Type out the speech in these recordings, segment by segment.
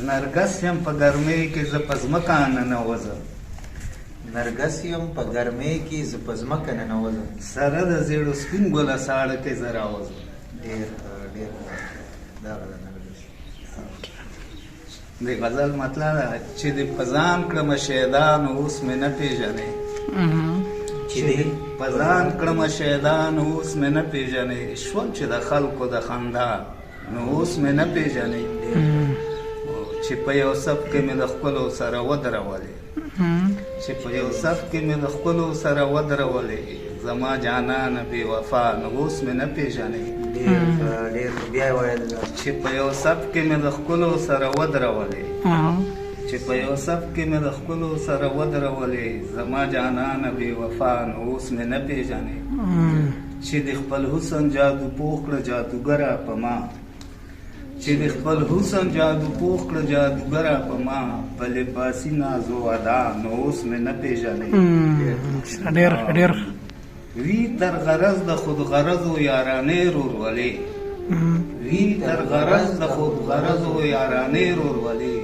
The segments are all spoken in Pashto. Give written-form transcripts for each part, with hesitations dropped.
نرګس یم په ګرمۍ کې زه په ځمکه ننوځم نرګس یم په ګرمۍ کې زه په ځمکه ننوځم سره د زیړو سپین ګله ساړه کې زه راوځم. ډېر ډېر دغه ده نرګس. د غزل مطلب ده چې د په ځان کړمه شیدان اوس مې نه پېژنې چې په ځان کړمه شیدان اوس مې نه پېژنې شوم چې د خلکو د خندا نو اوس مې نه پېژنې چې په یو صف کې مې د ښکلو سره ودرولې چې په یو صف کې مې د ښکلو سره ودرولې زما جانانه بې وفا نو اوس مې نه پېژنې ډېر بیا یې ویل چې په یو صف کې مې د ښکلو سره ودرولې چې په یو صف کې مې د ښکلو سره ودرولې زما جانانه بې وفا نو اوس مې نه پېژنې چې د خپل حسن جادو پوخ کړه جادوګره په ما چې د خپل حسن جادو پوخ کړه جادوګره په ما په لباسي نازو ادا نو اوس مې نه پېژنې ډېر وی تر غرض د خود غرضو یارانې رورولې وی تر غرض د خود غرضو یارانې رورولې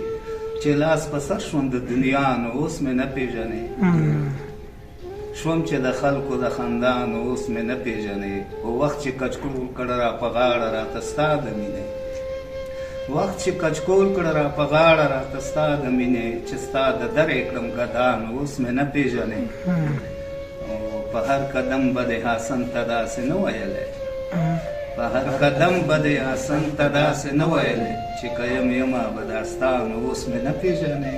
چې لاس په سر شوم د دنیا نو اوس مې نه پېژنې شوم چې د خلکو د خندا نو اوس مې نه پېژنې په وخت چې کچکول کړه را په غاړه راته ستا د مینې وخت چې کچکول کړه را په غاړه راته ستا د مینې چې ستا د درې کړم ګدا نو اوس مې نه پېژنې په هر قدم به د حسن ته داسې نه ویلی په هر قدم به د حسن ته داسې نه ویلی چې که یم یمه به دا ستا نو اوس مې نه پېژنې